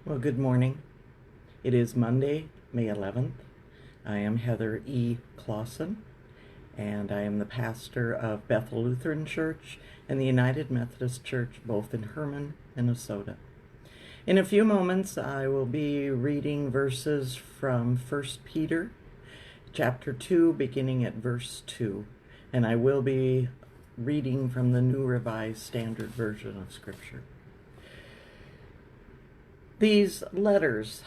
Well, good morning. It is Monday, May 11th. I am Heather E. Clausen, and I am the pastor of Bethel Lutheran Church and the United Methodist Church, both in Herman, Minnesota. In a few moments, I will be reading verses from 1 Peter chapter 2, beginning at verse 2, and I will be reading from the New Revised Standard Version of Scripture. These letters,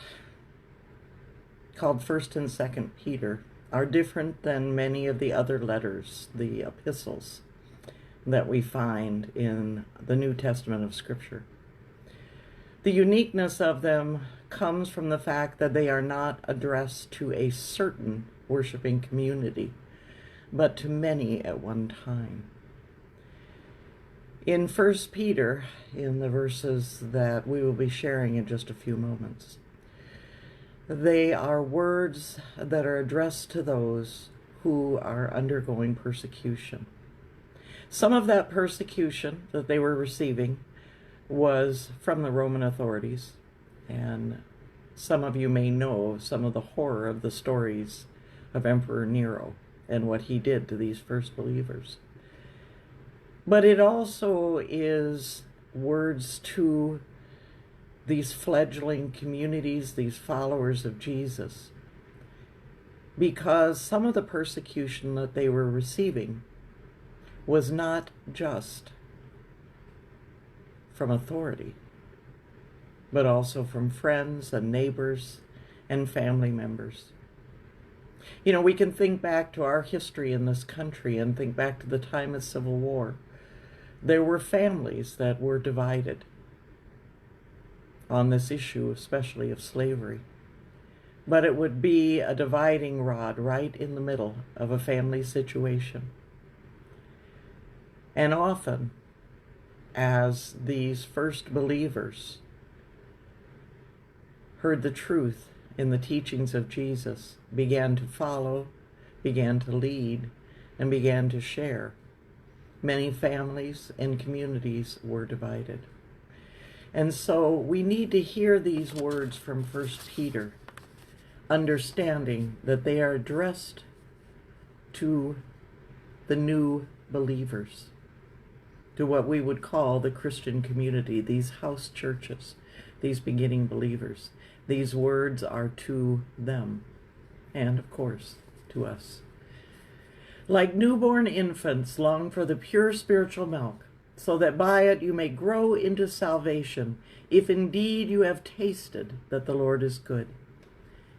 called 1st and 2nd Peter, are different than many of the other letters, the epistles, that we find in the New Testament of Scripture. The uniqueness of them comes from the fact that they are not addressed to a certain worshiping community, but to many at one time. In 1 Peter, in the verses that we will be sharing in just a few moments, they are words that are addressed to those who are undergoing persecution. Some of that persecution that they were receiving was from the Roman authorities, and some of you may know some of the horror of the stories of Emperor Nero and what he did to these first believers. But it also is words to these fledgling communities, these followers of Jesus, because some of the persecution that they were receiving was not just from authority, but also from friends and neighbors and family members. You know, we can think back to our history in this country and think back to the time of Civil War. There were families that were divided on this issue, especially of slavery. But it would be a dividing rod right in the middle of a family situation. And often, as these first believers heard the truth in the teachings of Jesus, began to follow, began to lead, and began to share, many families and communities were divided. And so we need to hear these words from 1 Peter, understanding that they are addressed to the new believers, to what we would call the Christian community, these house churches, these beginning believers. These words are to them, and of course, to us. Like newborn infants, long for the pure spiritual milk, so that by it you may grow into salvation, if indeed you have tasted that the Lord is good.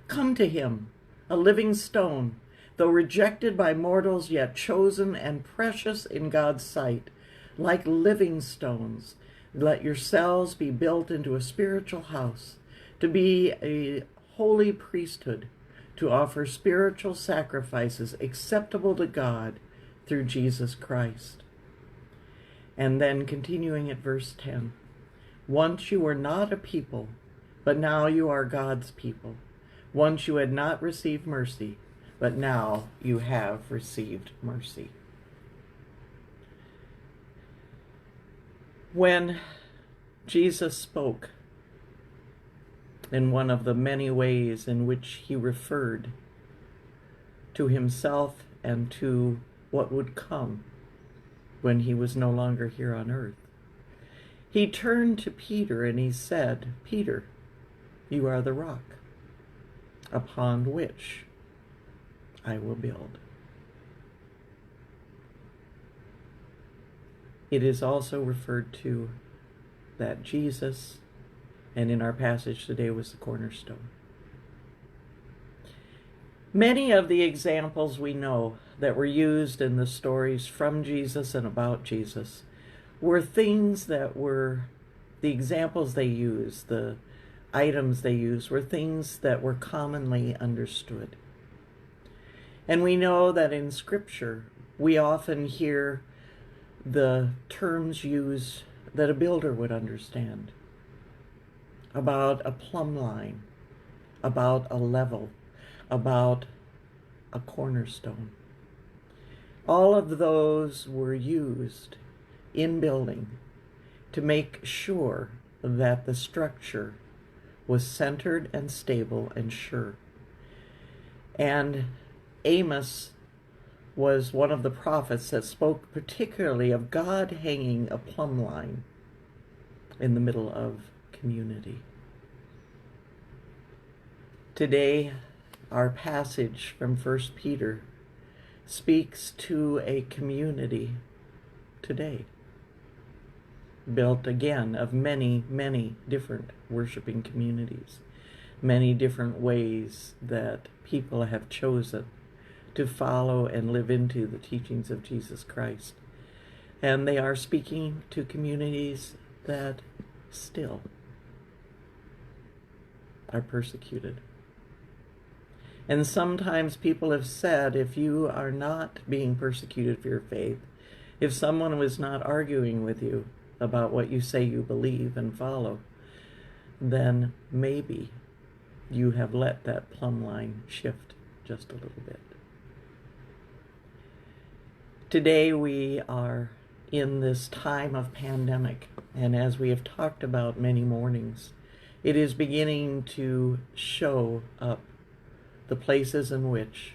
Come to him, a living stone, though rejected by mortals, yet chosen and precious in God's sight. Like living stones, let yourselves be built into a spiritual house, to be a holy priesthood, to offer spiritual sacrifices acceptable to God through Jesus Christ. And then continuing at verse 10, once you were not a people, but now you are God's people. Once you had not received mercy, but now you have received mercy. When Jesus spoke, in one of the many ways in which he referred to himself and to what would come when he was no longer here on earth, he turned to Peter and he said, Peter, you are the rock upon which I will build. It is also referred to that Jesus, and in our passage today, was the cornerstone. Many of the examples we know that were used in the stories from Jesus and about Jesus were things that were, the examples they used, the items they used, were things that were commonly understood. And we know that in Scripture, we often hear the terms used that a builder would understand, about a plumb line, about a level, about a cornerstone. All of those were used in building to make sure that the structure was centered and stable and sure. And Amos was one of the prophets that spoke particularly of God hanging a plumb line in the middle of community. Today, our passage from 1 Peter speaks to a community today, built again of many, many different worshiping communities, many different ways that people have chosen to follow and live into the teachings of Jesus Christ. And they are speaking to communities that still are persecuted. And sometimes people have said, if you are not being persecuted for your faith, if someone was not arguing with you about what you say you believe and follow, then maybe you have let that plumb line shift just a little bit. Today we are in this time of pandemic, and as we have talked about many mornings, it is beginning to show up the places in which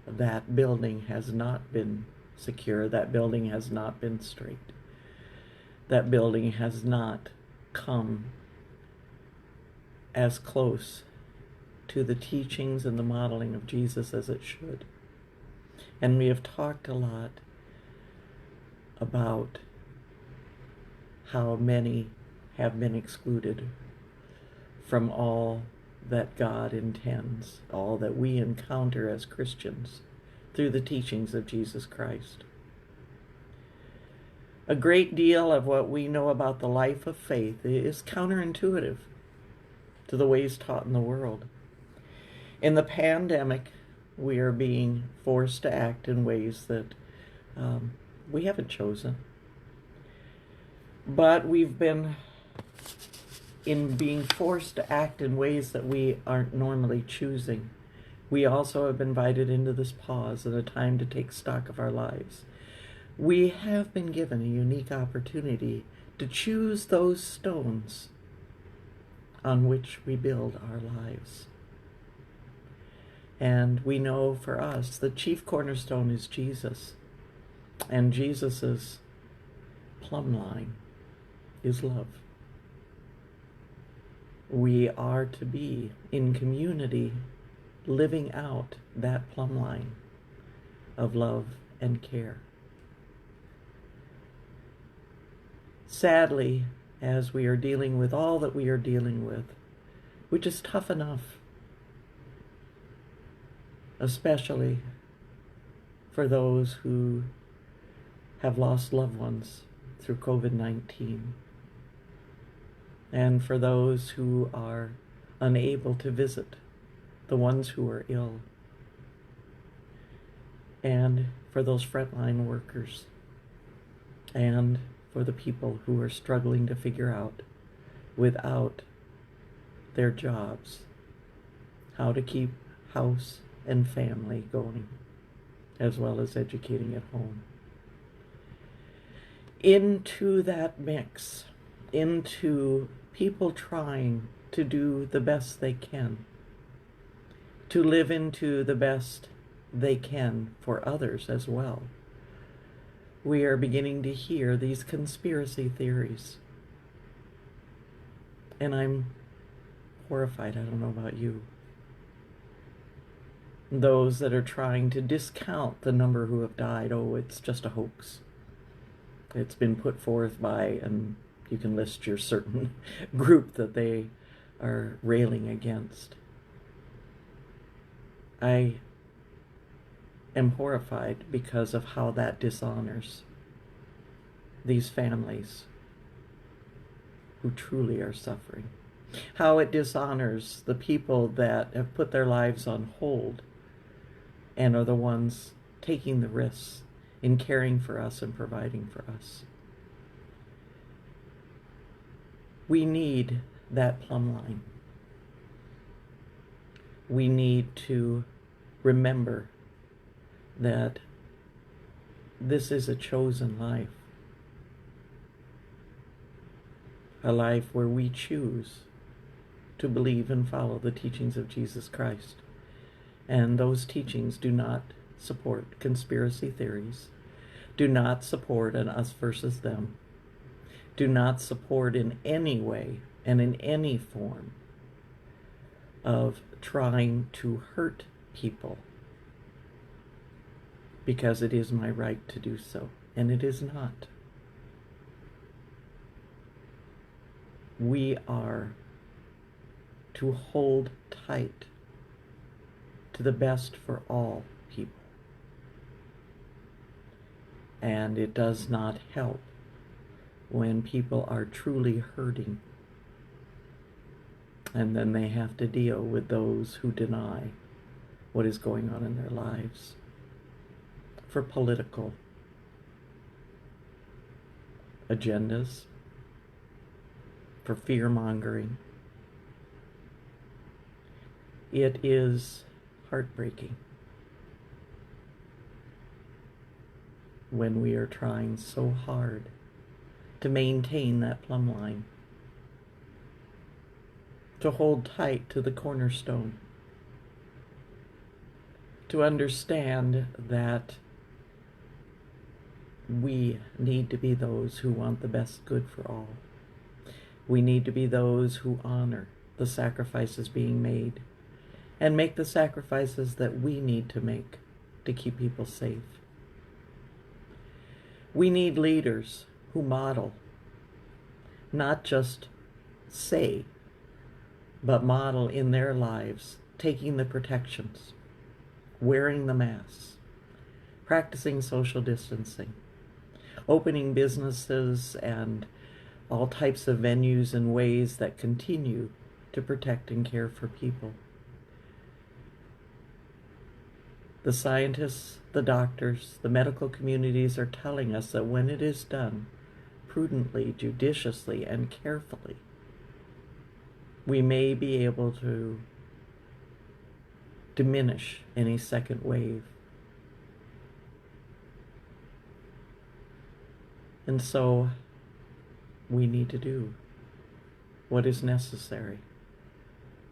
that building has not been secure, that building has not been straight, that building has not come as close to the teachings and the modeling of Jesus as it should. And we have talked a lot about how many have been excluded from all that God intends, all that we encounter as Christians through the teachings of Jesus Christ. A great deal of what we know about the life of faith is counterintuitive to the ways taught in the world. In the pandemic, we are being forced to act in ways that we haven't chosen. But we've been in being forced to act in ways that we aren't normally choosing. We also have been invited into this pause and a time to take stock of our lives. We have been given a unique opportunity to choose those stones on which we build our lives. And we know for us the chief cornerstone is Jesus, and Jesus's plumb line is love. We are to be in community living out that plumb line of love and care. Sadly, as we are dealing with all that we are dealing with, which is tough enough, especially for those who have lost loved ones through COVID-19, and for those who are unable to visit the ones who are ill, and for those frontline workers, and for the people who are struggling to figure out, without their jobs, how to keep house and family going, as well as educating at home. Into that mix, into people trying to do the best they can, to live into the best they can for others as well, we are beginning to hear these conspiracy theories. And I'm horrified. I don't know about you. Those that are trying to discount the number who have died. Oh, it's just a hoax. It's been put forth by, and you can list your certain group that they are railing against. I am horrified because of how that dishonors these families who truly are suffering. How it dishonors the people that have put their lives on hold and are the ones taking the risks in caring for us and providing for us. We need that plumb line. We need to remember that this is a chosen life. A life where we choose to believe and follow the teachings of Jesus Christ. And those teachings do not support conspiracy theories, do not support an us versus them, do not support in any way and in any form of trying to hurt people, because it is my right to do so, and it is not. We are to hold tight to the best for all people. And it does not help when people are truly hurting, and then they have to deal with those who deny what is going on in their lives for political agendas, for fear-mongering. It is heartbreaking when we are trying so hard to maintain that plumb line, to hold tight to the cornerstone, to understand that we need to be those who want the best good for all. We need to be those who honor the sacrifices being made and make the sacrifices that we need to make to keep people safe. We need leaders who model, not just say, but model in their lives, taking the protections, wearing the masks, practicing social distancing, opening businesses and all types of venues in ways that continue to protect and care for people. The scientists, the doctors, the medical communities are telling us that when it is done prudently, judiciously, and carefully, we may be able to diminish any second wave. And so we need to do what is necessary.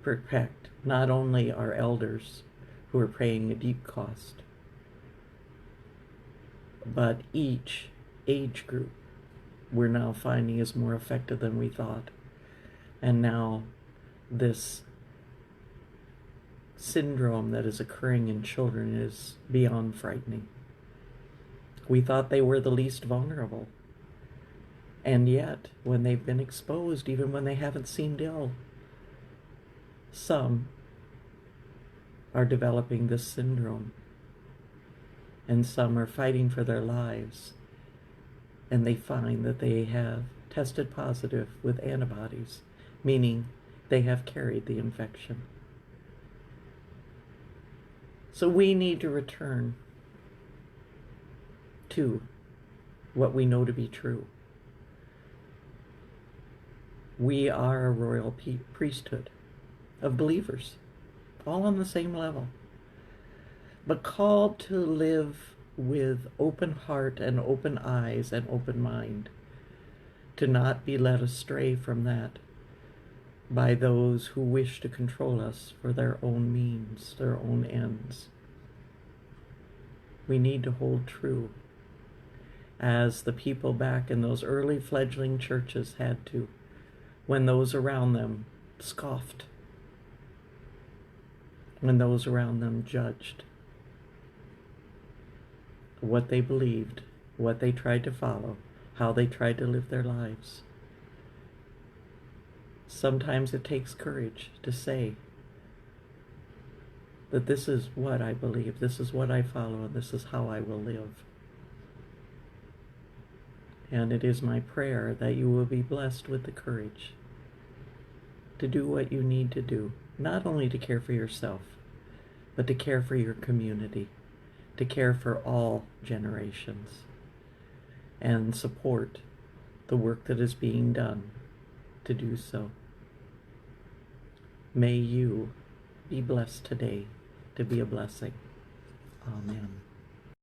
Protect not only our elders who are paying a deep cost, but each age group we're now finding is more effective than we thought. And now this syndrome that is occurring in children is beyond frightening. We thought they were the least vulnerable. And yet, when they've been exposed, even when they haven't seemed ill, some are developing this syndrome. And some are fighting for their lives. And they find that they have tested positive with antibodies, meaning they have carried the infection. So we need to return to what we know to be true. We are a royal priesthood of believers, all on the same level, but called to live with open heart and open eyes and open mind, to not be led astray from that by those who wish to control us for their own means, their own ends. We need to hold true, as the people back in those early fledgling churches had to, when those around them scoffed, when those around them judged what they believed, what they tried to follow, how they tried to live their lives. Sometimes it takes courage to say that this is what I believe, this is what I follow, and this is how I will live. And it is my prayer that you will be blessed with the courage to do what you need to do, not only to care for yourself, but to care for your community, to care for all generations, and support the work that is being done to do so. May you be blessed today to be a blessing. Amen.